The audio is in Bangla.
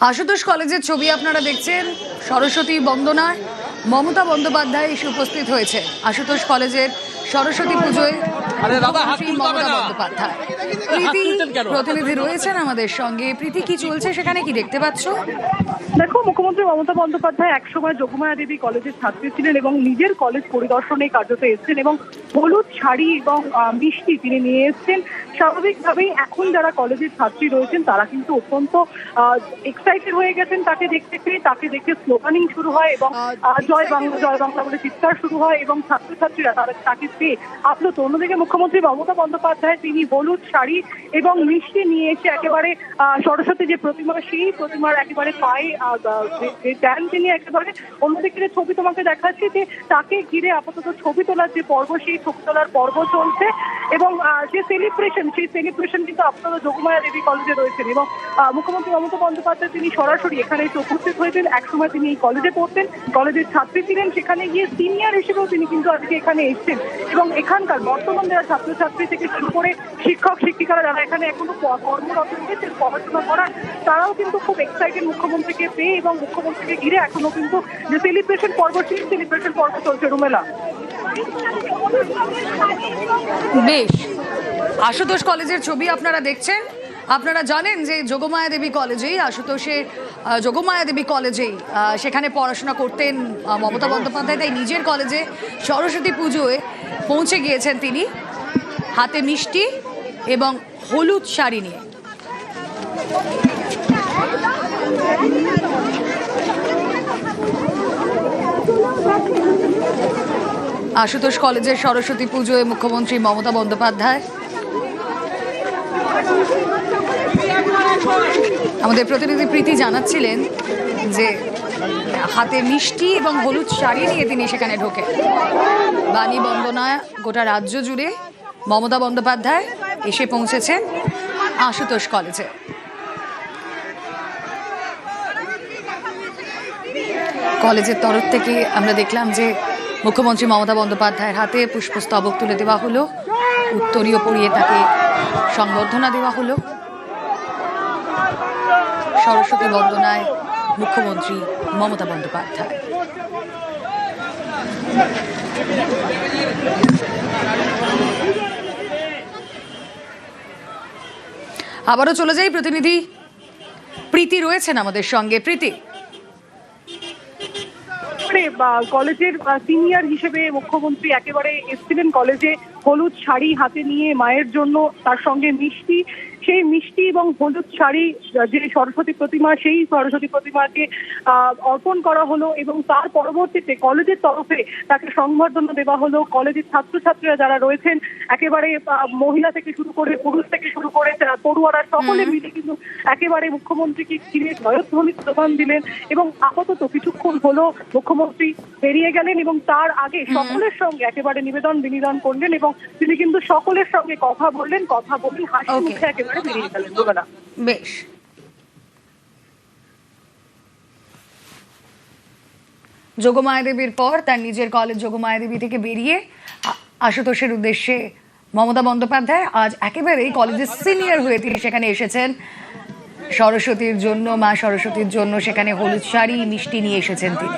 আশুতোষ কলেজের ছবি আপনারা দেখছেন। সরস্বতী বন্দনায় মমতা বন্দ্যোপাধ্যায় এসে উপস্থিত হয়েছে আশুতোষ কলেজের সরস্বতী পুজোয়। মমতা বন্দ্যোপাধ্যায় প্রীতি প্রতিনিধি রয়েছেন আমাদের সঙ্গে। প্রীতি, কি চলছে সেখানে, কি দেখতে পাচ্ছ? দেখো, মুখ্যমন্ত্রী মমতা বন্দ্যোপাধ্যায় একসময় যোগমায়া দেবী কলেজের ছাত্রী ছিলেন এবং নিজের কলেজ পরিদর্শনে কার্যত এসেছেন এবং হলুদ শাড়ি এবং মিষ্টি তিনি নিয়ে এসেছেন। স্বাভাবিকভাবেই এখন যারা কলেজের ছাত্রী রয়েছেন তারা কিন্তু অত্যন্ত এক্সাইটেড হয়ে গেছেন তাকে দেখতে পেয়ে। তাকে দেখে স্লোগানিং শুরু হয় এবং জয় বাংলা বলে চিৎকার শুরু হয় এবং ছাত্রছাত্রীরা তাকে পেয়ে আপ্লুত। অন্যদিকে মুখ্যমন্ত্রী মমতা বন্দ্যোপাধ্যায় তিনি হলুদ শাড়ি এবং মিষ্টি নিয়ে এসে একেবারে সরস্বতী যে প্রতিমা, সেই প্রতিমার একেবারে পায়ে দেন তিনি একেবারে। অন্যদিকে যে ছবি তোমাকে দেখাচ্ছি, যে তাকে ঘিরে আপাতত ছবি তোলার যে পর্ব, সেই ছবি তোলার পর্ব চলছে এবং যে সেলিব্রেশন কিন্তু আপাতত যোগমায়া দেবী কলেজে রয়েছেন। এবং মুখ্যমন্ত্রী মমতা বন্দ্যোপাধ্যায় তিনি সরাসরি এখানে এসে উপস্থিত হয়েছেন। একসময় তিনি এই কলেজে পড়তেন, কলেজের ছাত্রী ছিলেন, সেখানে গিয়ে সিনিয়র হিসেবেও তিনি কিন্তু আজকে এখানে এসেছেন এবং এখানকার বর্তমান যারা ছাত্রছাত্রী থেকে শুরু করে শিক্ষক শিক্ষিকারা যারা এখানে এখনো কর্মরত রয়েছেন পড়াশোনা করার, তারাও কিন্তু খুব এক্সাইটেড মুখ্যমন্ত্রীকে পেয়ে এবং মুখ্যমন্ত্রীকে ঘিরে এখনো কিন্তু যে সেলিব্রেশন পর্ব, সেই সেলিব্রেশন পর্ব চলছে। রুমেলা, বেশ, আশুতোষ কলেজের ছবি আপনারা দেখছেন। আপনারা জানেন যে যোগমায়া দেবী কলেজেই, আশুতোষের যোগমায়া দেবী কলেজেই সেখানে পড়াশোনা করতেন মমতা বন্দ্যোপাধ্যায়। তাই নিজের কলেজে সরস্বতী পুজোয় পৌঁছে গিয়েছেন তিনি হাতে মিষ্টি এবং হলুদ শাড়ি নিয়ে। আশুতোষ কলেজের সরস্বতী পুজোয় মুখ্যমন্ত্রী মমতা বন্দ্যোপাধ্যায়। আমাদের প্রতিনিধি প্রীতি জানাচ্ছিলেন যে হাতে মিষ্টি এবং হলুদ শাড়ি নিয়ে তিনি সেখানে ঢোকে। বাণী বন্দনায় গোটা রাজ্য জুড়ে মমতা বন্দ্যোপাধ্যায় এসে পৌঁছেছেন আশুতোষ কলেজে। কলেজের তরফ থেকে আমরা দেখলাম যে মুখ্যমন্ত্রী মমতা বন্দ্যোপাধ্যায়ের হাতে পুষ্পস্তবক তুলে দেওয়া হলো, উত্তরীয় পরিয়ে তাকে সংবর্ধনা দেওয়া হলো। সরস্বতী বন্দনায় মুখ্যমন্ত্রী মমতা বন্দ্যোপাধ্যায়। আবারও চলে যাই, প্রতিনিধি প্রীতি রয়েছেন আমাদের সঙ্গে। প্রীতি, কলেজের সিনিয়র হিসেবে মুখ্যমন্ত্রী একেবারে এসেছিলেন কলেজে হলুদ শাড়ি হাতে নিয়ে মায়ের জন্য, তার সঙ্গে মিষ্টি। সেই মিষ্টি এবং হলুদ শাড়ি যে সরস্বতী প্রতিমা, সেই সরস্বতী প্রতিমাকে অর্পণ করা হলো এবং তার পরবর্তীতে কলেজের তরফে তাকে সংবর্ধনা দেওয়া হলো। কলেজের ছাত্রছাত্রীরা যারা রয়েছেন একেবারে মহিলা থেকে শুরু করে পুরুষ থেকে শুরু করে পড়ুয়ারা সকলে মিলে কিন্তু একেবারে মুখ্যমন্ত্রীকে ঘিরে জয়ধ্বনি স্লোগান দিলেন এবং আপাতত কিছুক্ষণ হলো মুখ্যমন্ত্রী বেরিয়ে গেলেন এবং তার আগে সকলের সঙ্গে একেবারে বিনিদন করলেন এবং তিনি কিন্তু সকলের সঙ্গে কথা বললেন হাসি মুখে একেবারে বেরিয়ে গেলেন। বেশ, যোগমায়া দেবীর পর তার নিজের কলেজ যোগমায়া দেবী থেকে বেরিয়ে আশুতোষের উদ্দেশ্যে মমতা বন্দ্যোপাধ্যায় আজ একেবারেই কলেজের সিনিয়র হয়ে তিনি সেখানে এসেছেন সরস্বতীর জন্য, মা সরস্বতীর জন্য সেখানে হলুদ শাড়ি মিষ্টি নিয়ে এসেছেন তিনি।